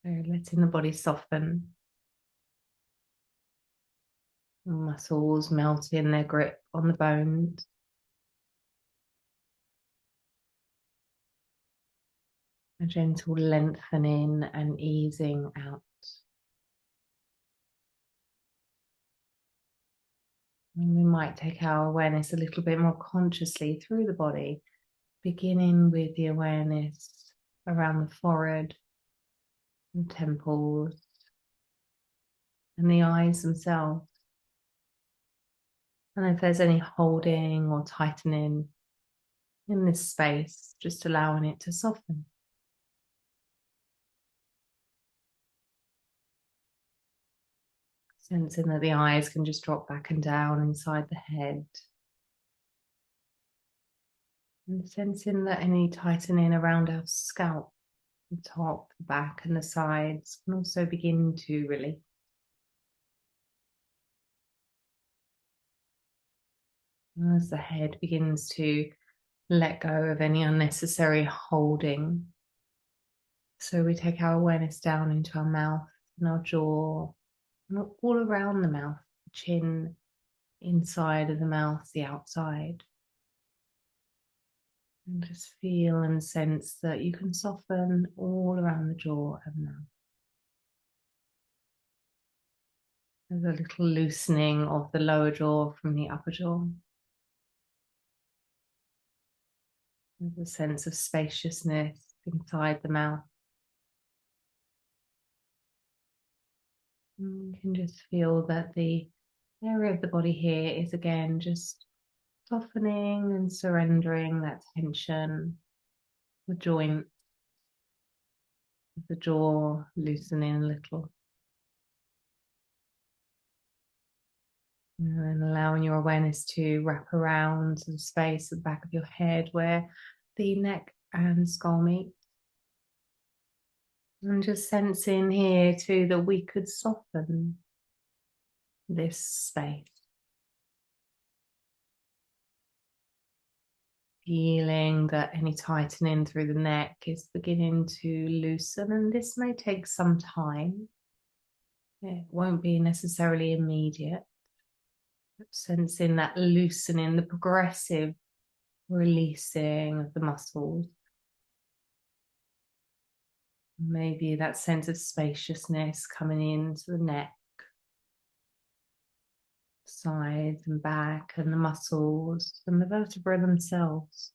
So letting the body soften. Muscles melting their grip on the bones. A gentle lengthening and easing out. And we might take our awareness a little bit more consciously through the body, beginning with the awareness around the forehead and temples and the eyes themselves. And if there's any holding or tightening in this space, just allowing it to soften. Sensing that the eyes can just drop back and down inside the head. And sensing that any tightening around our scalp, the top, the back and the sides can also begin to release. As the head begins to let go of any unnecessary holding. So we take our awareness down into our mouth and our jaw, and all around the mouth, the chin, inside of the mouth, the outside. And just feel and sense that you can soften all around the jaw and mouth. There's a little loosening of the lower jaw from the upper jaw. There's a sense of spaciousness inside the mouth. And you can just feel that the area of the body here is again just softening and surrendering that tension, the joint, the jaw loosening a little. And then allowing your awareness to wrap around the space at the back of your head where the neck and skull meet. And just sensing here too that we could soften this space. Feeling that any tightening through the neck is beginning to loosen, and this may take some time. It won't be necessarily immediate. Sensing that loosening, the progressive releasing of the muscles. Maybe that sense of spaciousness coming into the neck, sides and back, and the muscles and the vertebrae themselves.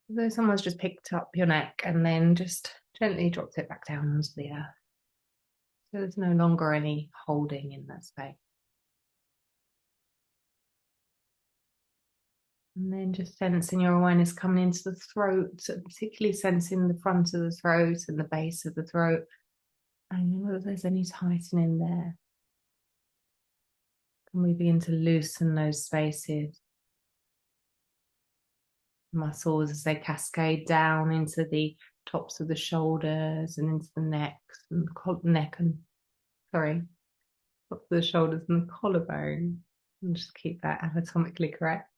As though someone's just picked up your neck and then just gently dropped it back down onto the earth. So there's no longer any holding in that space. And then just sensing your awareness coming into the throat, particularly sensing the front of the throat and the base of the throat. And you know if there's any tightening there. Can we begin to loosen those spaces? Muscles as they cascade down into the tops of the shoulders and into the neck and tops of the shoulders and the collarbone. And just keep that anatomically correct.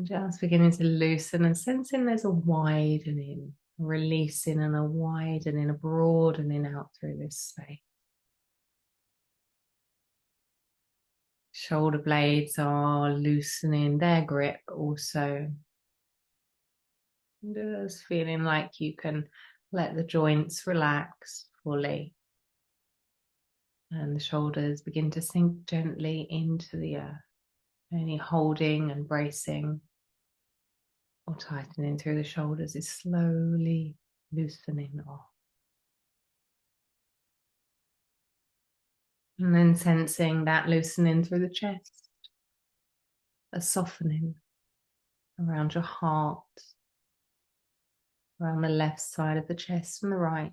Just beginning to loosen and sensing there's a widening, releasing and a widening, a broadening out through this space. Shoulder blades are loosening their grip also. Just feeling like you can let the joints relax fully. And the shoulders begin to sink gently into the earth. Any holding and bracing or tightening through the shoulders is slowly loosening off. And then sensing that loosening through the chest, a softening around your heart, around the left side of the chest and the right.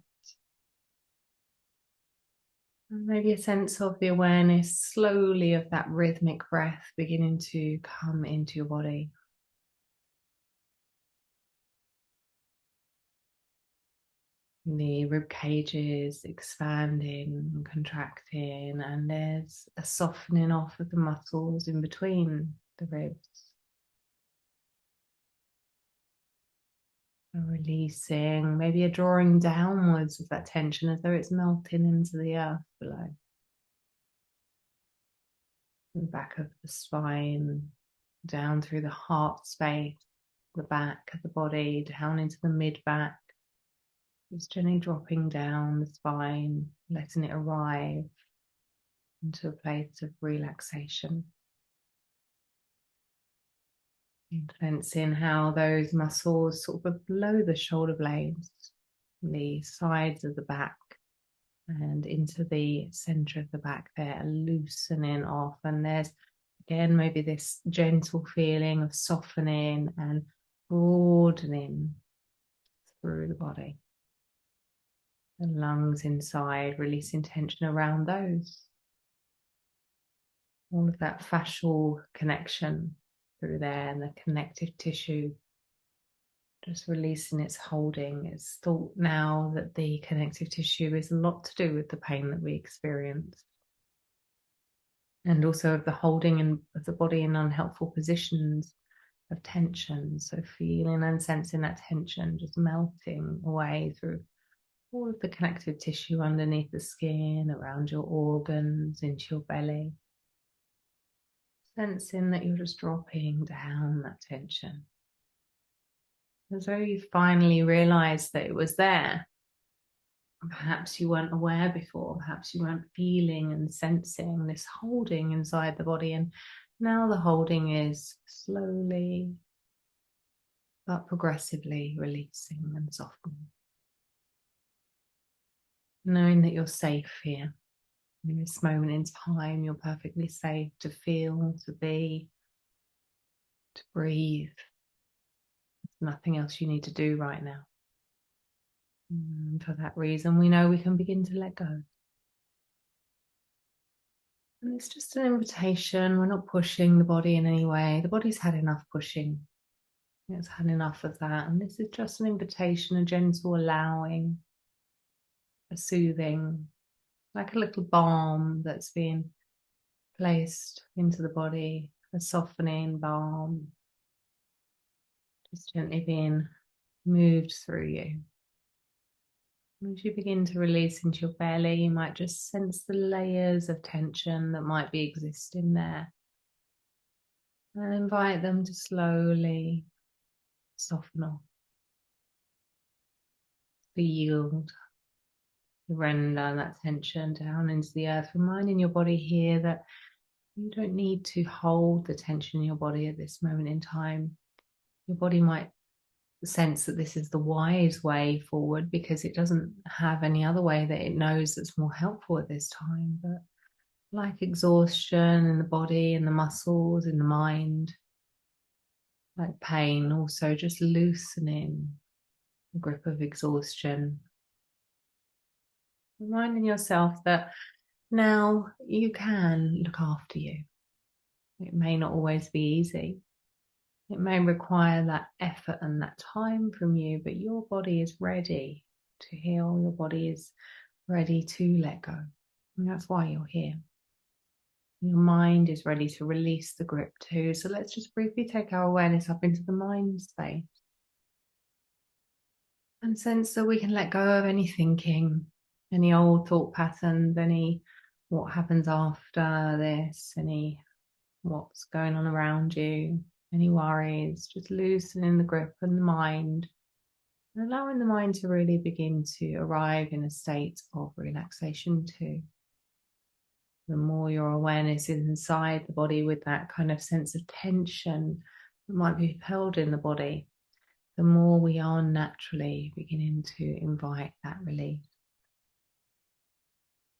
And maybe a sense of the awareness slowly of that rhythmic breath beginning to come into your body. The rib cages expanding and contracting, and there's a softening off of the muscles in between the ribs. Releasing, maybe a drawing downwards of that tension as though it's melting into the earth below. The back of the spine, down through the heart space, the back of the body, down into the mid-back. Just gently dropping down the spine, letting it arrive into a place of relaxation. Sensing how those muscles sort of below the shoulder blades, the sides of the back, and into the center of the back there, loosening off. And there's again maybe this gentle feeling of softening and broadening through the body. The lungs inside, releasing tension around those. All of that fascial connection through there and the connective tissue, just releasing its holding. It's thought now that the connective tissue is a lot to do with the pain that we experience, and also of the holding of the body in unhelpful positions of tension. So feeling and sensing that tension just melting away through all of the connective tissue underneath the skin, around your organs, into your belly. Sensing that you're just dropping down that tension. As though you finally realized that it was there. Perhaps you weren't aware before, perhaps you weren't feeling and sensing this holding inside the body, and now the holding is slowly but progressively releasing and softening. Knowing that you're safe here. In this moment in time, you're perfectly safe to feel, to be, to breathe. There's nothing else you need to do right now. And for that reason, we know we can begin to let go. And it's just an invitation. We're not pushing the body in any way. The body's had enough pushing. It's had enough of that. And this is just an invitation, a gentle allowing, a soothing, like a little balm that's being placed into the body, a softening balm, just gently being moved through you. As you begin to release into your belly, you might just sense the layers of tension that might be existing there. And invite them to slowly soften off. Yield, surrender that tension down into the earth, reminding your body here that you don't need to hold the tension in your body at this moment in time. Your body might sense that this is the wise way forward because it doesn't have any other way that it knows that's more helpful at this time. But like exhaustion in the body, in the muscles, in the mind, like pain, also just loosening the grip of exhaustion. Reminding yourself that now you can look after you. It may not always be easy. It may require that effort and that time from you, but your body is ready to heal. Your body is ready to let go. And that's why you're here. Your mind is ready to release the grip too. So let's just briefly take our awareness up into the mind space. And sense that we can let go of any thinking, any old thought patterns, any what happens after this, any what's going on around you, any worries, just loosening the grip and the mind, and allowing the mind to really begin to arrive in a state of relaxation too. The more your awareness is inside the body with that kind of sense of tension that might be held in the body, the more we are naturally beginning to invite that release.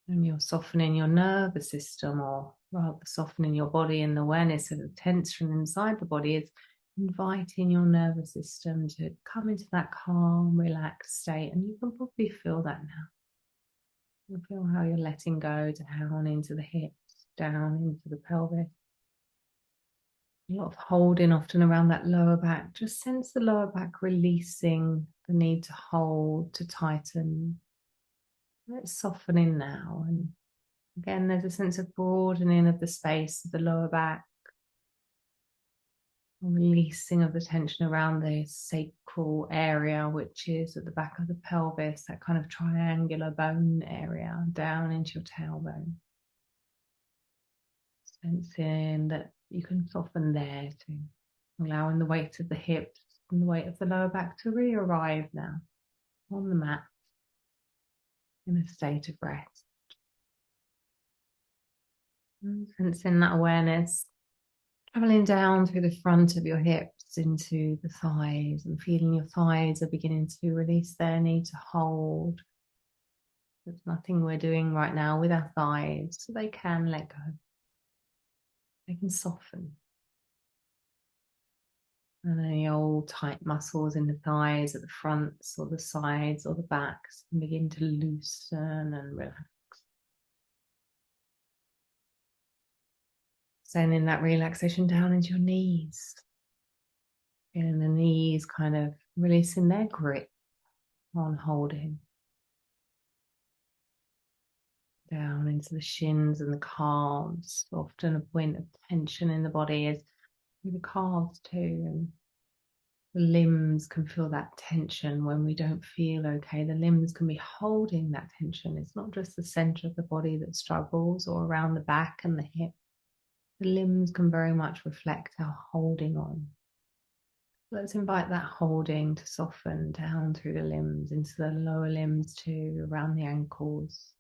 And you're softening your nervous system, or rather softening your body, and the awareness of the tension inside the body is inviting your nervous system to come into that calm, relaxed state. And you can probably feel that now. You feel how you're letting go down into the hips, down into the pelvis. A lot of holding often around that lower back. Just sense the lower back releasing the need to hold, to tighten. Let's soften in now. And again, there's a sense of broadening of the space of the lower back. Releasing of the tension around the sacral area, which is at the back of the pelvis, that kind of triangular bone area down into your tailbone. Sensing that you can soften there too, allowing the weight of the hips and the weight of the lower back to re-arrive now on the mat in a state of rest. And sensing that awareness traveling down through the front of your hips into the thighs and feeling your thighs are beginning to release their need to hold. There's nothing we're doing right now with our thighs, so they can let go. They can soften. And any old tight muscles in the thighs at the fronts or the sides or the backs can begin to loosen and relax. Sending that relaxation down into your knees. Feeling the knees kind of releasing their grip on holding. Down into the shins and the calves. Often a point of tension in the body is through the calves too. And the limbs can feel that tension when we don't feel okay. The limbs can be holding that tension. It's not just the center of the body that struggles or around the back and the hip. The limbs can very much reflect our holding on. Let's invite that holding to soften down through the limbs, into the lower limbs too, around the ankles.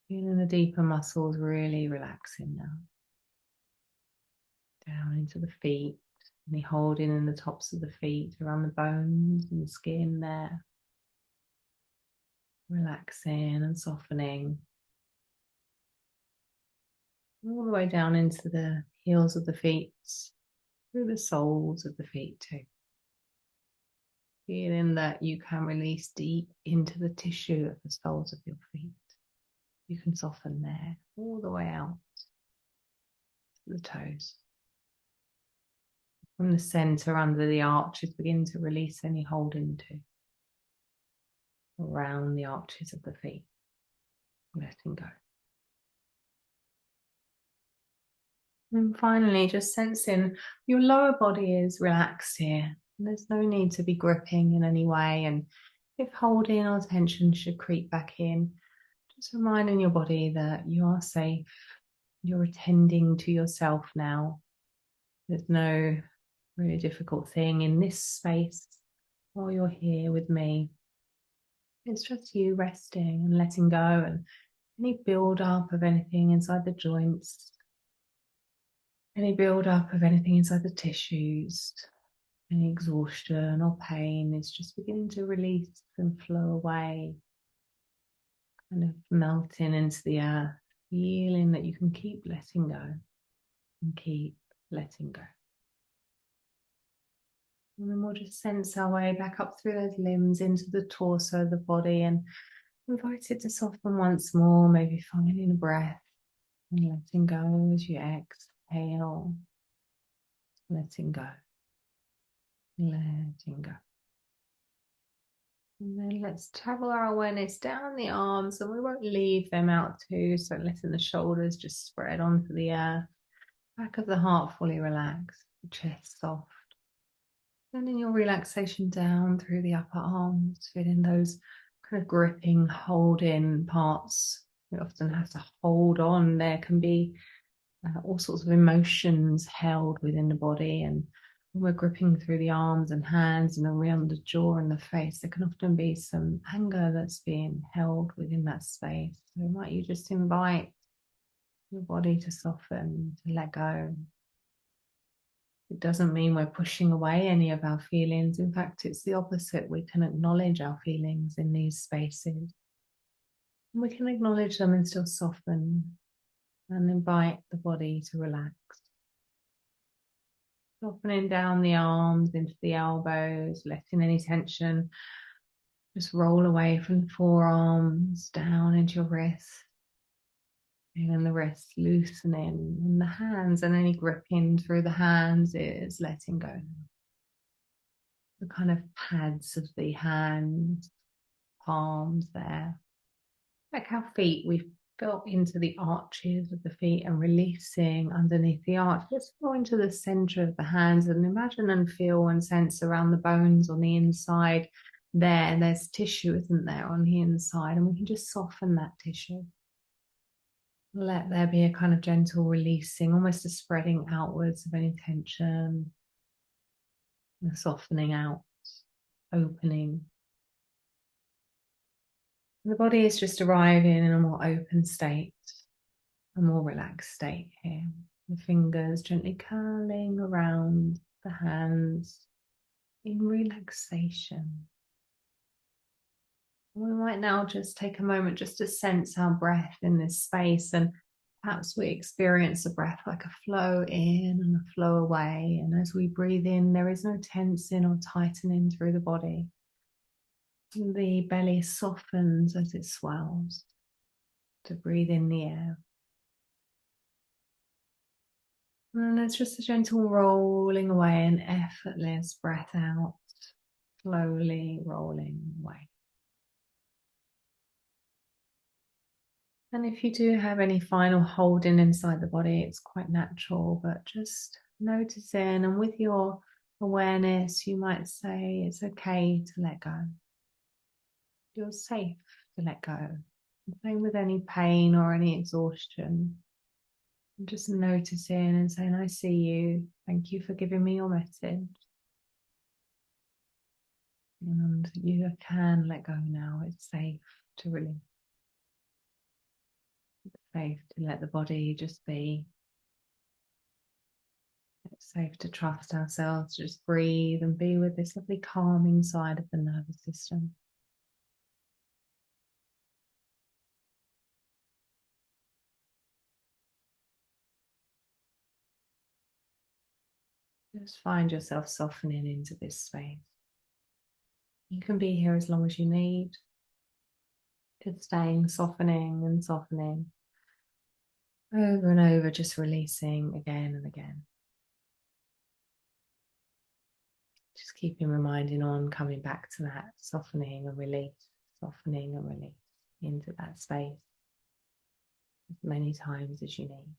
Feeling the deeper muscles really relaxing now. Down into the feet, and the holding in the tops of the feet, around the bones and the skin there. Relaxing and softening. All the way down into the heels of the feet, through the soles of the feet too. Feeling that you can release deep into the tissue of the soles of your feet. You can soften there, all the way out to the toes. From the center under the arches, begin to release any holding to. Around the arches of the feet. Letting go. And finally, just sensing your lower body is relaxed here. There's no need to be gripping in any way. And if holding or tension should creep back in, just reminding your body that you are safe. You're attending to yourself now. There's no really difficult thing in this space while you're here with me. It's just you resting and letting go, and any build up of anything inside the joints, any build up of anything inside the tissues, any exhaustion or pain is just beginning to release and flow away, kind of melting into the earth, feeling that you can keep letting go and keep letting go. And then we'll just sense our way back up through those limbs into the torso, the body, and invite it to soften once more, maybe finding a breath and letting go as you exhale. Letting go. Letting go. And then let's travel our awareness down the arms, and we won't leave them out too, so letting the shoulders just spread onto the earth. Back of the heart fully relaxed, the chest soft. Sending your relaxation down through the upper arms, feeling those kind of gripping, holding parts. We often have to hold on. There can be all sorts of emotions held within the body, and when we're gripping through the arms and hands and around the jaw and the face, there can often be some anger that's being held within that space. So might you just invite your body to soften, to let go. It doesn't mean we're pushing away any of our feelings. In fact, it's the opposite. We can acknowledge our feelings in these spaces. And we can acknowledge them and still soften and invite the body to relax. Softening down the arms into the elbows, letting any tension just roll away from the forearms down into your wrists. Feeling the wrists loosening, and the hands, and any gripping through the hands is letting go. The kind of pads of the hands, palms there. Like our feet, we feel into the arches of the feet and releasing underneath the arch. Just go into the center of the hands and imagine and feel and sense around the bones on the inside there. And there's tissue, isn't there, on the inside? And we can just soften that tissue. Let there be a kind of gentle releasing, almost a spreading outwards of any tension, a softening out, opening. The body is just arriving in a more open state, a more relaxed state here. The fingers gently curling around the hands in relaxation. We might now just take a moment just to sense our breath in this space, and perhaps we experience the breath like a flow in and a flow away. And as we breathe in, there is no tensing or tightening through the body. The belly softens as it swells to breathe in the air. And it's just a gentle rolling away, an effortless breath out, slowly rolling away. And if you do have any final holding inside the body, it's quite natural, but just noticing, and with your awareness, you might say it's okay to let go. You're safe to let go. Same with any pain or any exhaustion. Just noticing and saying, I see you. Thank you for giving me your message. And you can let go now. It's safe to release. It's safe to let the body just be. It's safe to trust ourselves, to just breathe and be with this lovely calming side of the nervous system. Just find yourself softening into this space. You can be here as long as you need. Just staying, softening and softening. Over and over, just releasing again and again. Just keeping reminding on, coming back to that softening and release into that space as many times as you need.